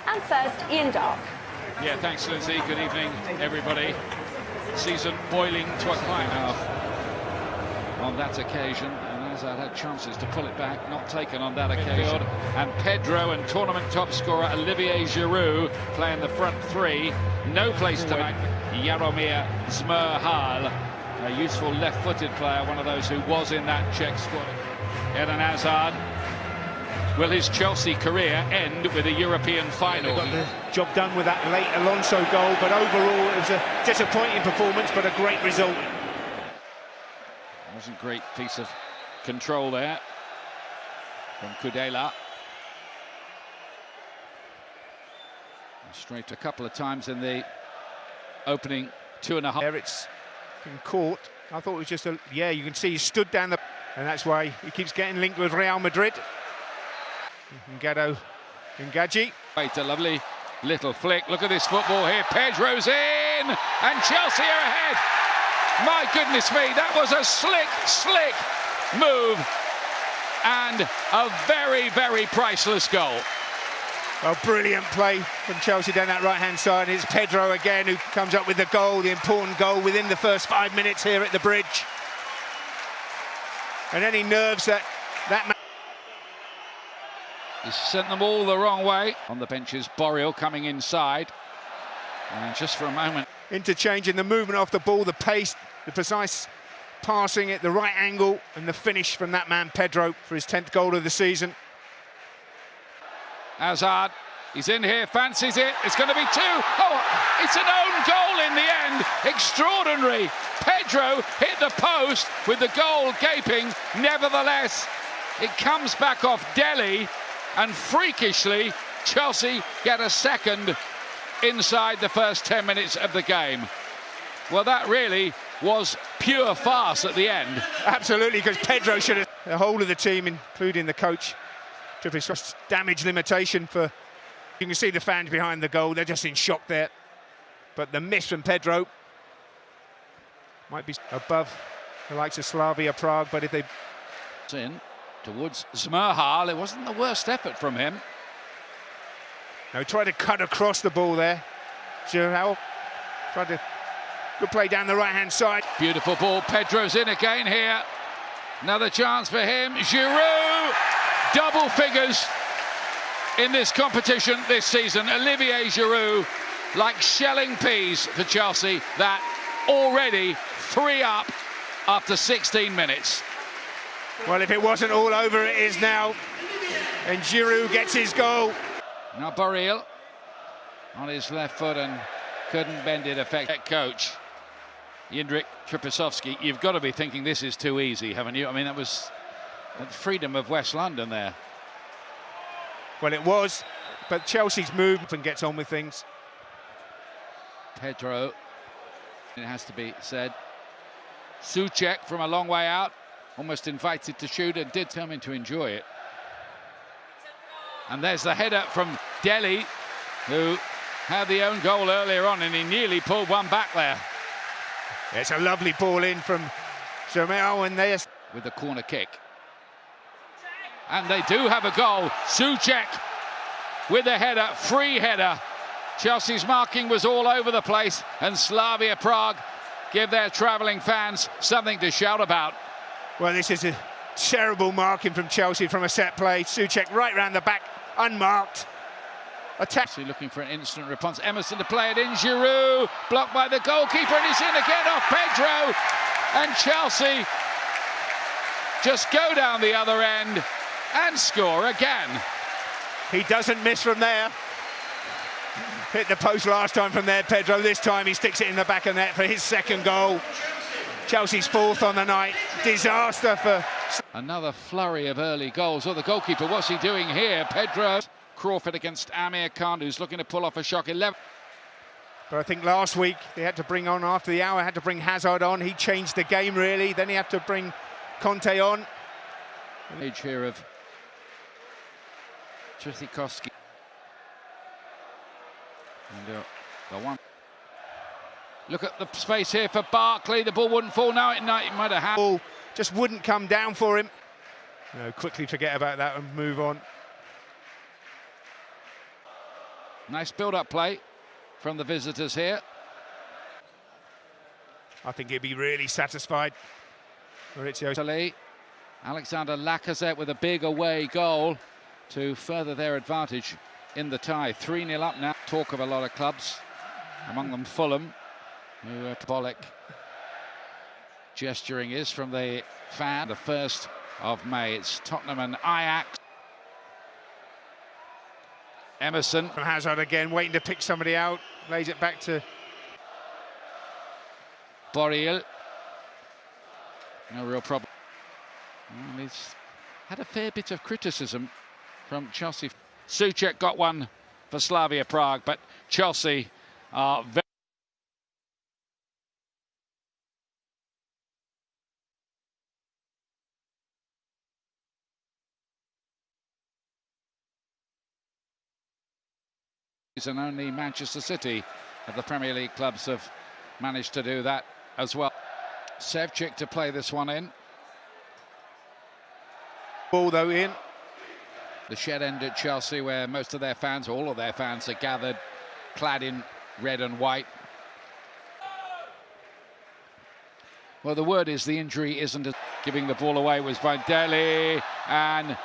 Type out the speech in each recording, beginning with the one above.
And first, Ian Dark. Yeah, thanks, Lindsay. Good evening, everybody. Season boiling to a climax on that occasion, and Hazard had chances to pull it back, not taken on that occasion. And Pedro and tournament top scorer Olivier Giroud playing the front three. No place to make. Jaromir Smrhal, a useful left-footed player, one of those who was in that Czech squad. Eden Hazard. Will his Chelsea career end with a European final? Got the job done with that late Alonso goal, but overall it was a disappointing performance, but a great result. Wasn't a great piece of control there from Kudela. Straight a couple of times in the opening 2.5. There it's been caught. I thought it was just a... Yeah, you can see he stood down the... And that's why he keeps getting linked with Real Madrid. Ngaji. Wait, a lovely little flick. Look at this football here. Pedro's in, and Chelsea are ahead. My goodness me, that was a slick move, and a very, very priceless goal. A brilliant play from Chelsea down that right-hand side. It's Pedro again who comes up with the goal, the important goal within the first 5 minutes here at the bridge. And any nerves that man... He's sent them all the wrong way. On the benches, Borrell coming inside. And just for a moment. Interchanging the movement off the ball, the pace, the precise passing at the right angle, and the finish from that man, Pedro, for his 10th goal of the season. Hazard, he's in here, fancies it. It's going to be two. Oh, it's an own goal in the end. Extraordinary. Pedro hit the post with the goal gaping. Nevertheless, it comes back off Dele. And freakishly, Chelsea get a second inside the first 10 minutes of the game. Well, that really was pure farce at the end. Absolutely, because Pedro should have... The whole of the team, including the coach, just damage limitation for... You can see the fans behind the goal, they're just in shock there. But the miss from Pedro might be above the likes of Slavia Prague, but if they... In towards Smrhal, it wasn't the worst effort from him. No, tried to cut across the ball there. Giroud tried to... Good play down the right-hand side. Beautiful ball, Pedro's in again here. Another chance for him. Giroud, double figures in this competition this season. Olivier Giroud, like shelling peas for Chelsea. That already 3 up after 16 minutes. Well, if it wasn't all over, it is now. And Giroud gets his goal. Now Borrell on his left foot and couldn't bend it effectively. Coach Jindřich Trpišovský, you've got to be thinking this is too easy, haven't you? I mean, that was the freedom of West London there. Well, it was, but Chelsea's moved and gets on with things. Pedro, it has to be said. Souček from a long way out. Almost invited to shoot and did determine to enjoy it. And there's the header from Dele, who had the own goal earlier on, and he nearly pulled one back there. It's a lovely ball in from Shelsea, and there's... With the corner kick. And they do have a goal. Souček with a header, free header. Chelsea's marking was all over the place, and Slavia Prague give their travelling fans something to shout about. Well, this is a terrible marking from Chelsea from a set play. Souček right round the back, unmarked. Attack. Looking for an instant response. Emerson to play it in. Giroud blocked by the goalkeeper, and he's in again off Pedro. And Chelsea just go down the other end and score again. He doesn't miss from there. Hit the post last time from there, Pedro. This time he sticks it in the back of the net for his second goal. Chelsea's 4th on the night. Disaster for... Another flurry of early goals. Oh, the goalkeeper, what's he doing here? Pedro. Crawford against Amir Khan, who's looking to pull off a shock 11. But I think last week they had to bring on, after the hour, had to bring Hazard on. He changed the game, really. Then he had to bring Conte on. Age here of Trpišovský. And the one. Look at the space here for Barkley. The ball wouldn't fall now. It might have had. Ball just wouldn't come down for him. No, quickly forget about that and move on. Nice build-up play from the visitors here. I think he'd be really satisfied. Italy. Alexander Lacazette with a big away goal to further their advantage in the tie. 3-0 up now. Talk of a lot of clubs, among them Fulham, who parabolic gesturing is from the fan. The 1st of May. It's Tottenham and Ajax. Emerson. Hazard again, waiting to pick somebody out. Lays it back to Borrell. No real problem. Well, he's had a fair bit of criticism from Chelsea. Souček got one for Slavia Prague, but Chelsea are very and only Manchester City of the Premier League clubs have managed to do that as well. Ševčík to play this one in. Ball though in. The shed end at Chelsea, where most of their fans, all of their fans, are gathered, clad in red and white. Well, the word is the injury isn't giving the ball away. Was by Dele, and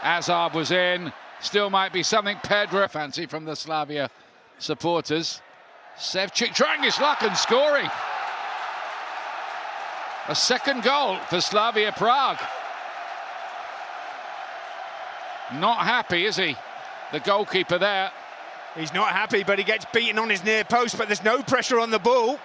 Hazard was in. Still might be something. Pedro fancy from the Slavia supporters. Ševčík trying his luck and scoring. A second goal for Slavia Prague. Not happy, is he? The goalkeeper there. He's not happy, but he gets beaten on his near post, but there's no pressure on the ball.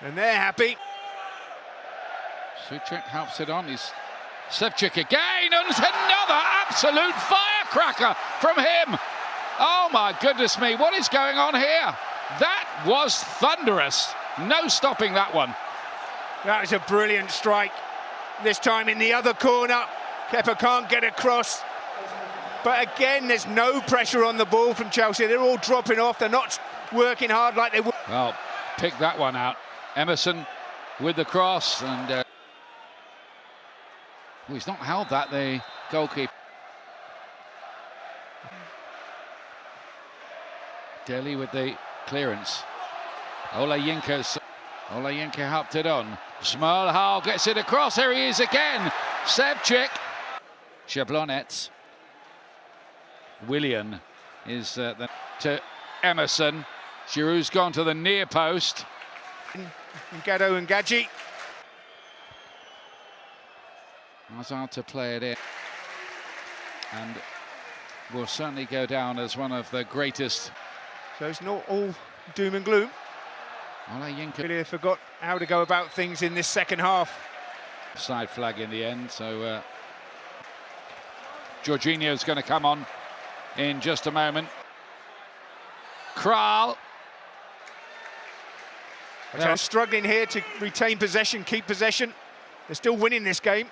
And they're happy. Souček helps it on. He's Ševčík again, and another absolute firecracker from him. Oh my goodness me, what is going on here? That was thunderous. No stopping that one. That was a brilliant strike. This time in the other corner. Kepa can't get across. But again, there's no pressure on the ball from Chelsea. They're all dropping off. They're not working hard like they would. Well, pick that one out. Emerson with the cross, and well, he's not held that, the goalkeeper. Dele with the clearance. Olayinka helped it on. Smalhal gets it across. Here he is again. Ševčík. Jablonec. Willian is to Emerson. Giroud's gone to the near post. Gado and Gadji. Hazard to play it in. And will certainly go down as one of the greatest. So it's not all doom and gloom. Olayinka Really forgot how to go about things in this second half. Side flag in the end, so Jorginho's going to come on in just a moment. Kral. They're struggling here to retain possession, keep possession. They're still winning this game.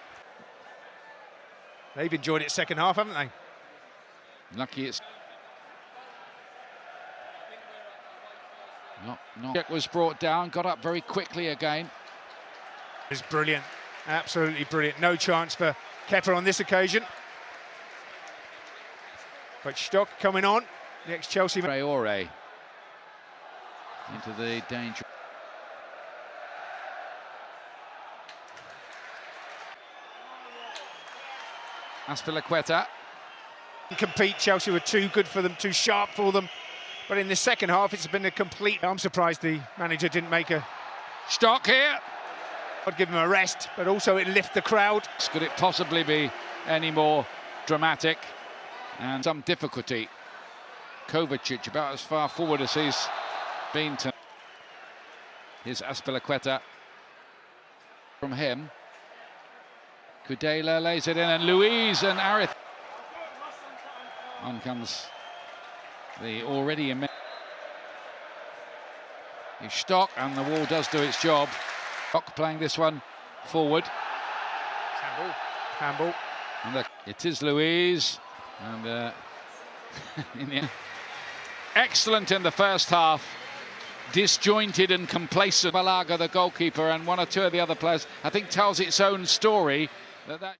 They've enjoyed it second half, haven't they? Lucky it's not. Was brought down, got up very quickly again. It's brilliant, absolutely brilliant. No chance for Kepa on this occasion. But Stock coming on, the ex-Chelsea. Traore into the danger. Azpilicueta. Compete, Chelsea were too good for them, too sharp for them. But in the second half, it's been a complete... I'm surprised the manager didn't make a... Stock here. I'd give him a rest, but also it lift the crowd. Could it possibly be any more dramatic? And some difficulty. Kovacic about as far forward as he's been to. Here's Azpilicueta from him. Kudela lays it in, and Luiz and Arith. On comes the already immense Stock, and the wall does do its job. Stock playing this one forward. Handball. And it is Luiz, and in the excellent in the first half, disjointed and complacent. Balaga, the goalkeeper, and one or two of the other players, I think, tells its own story. That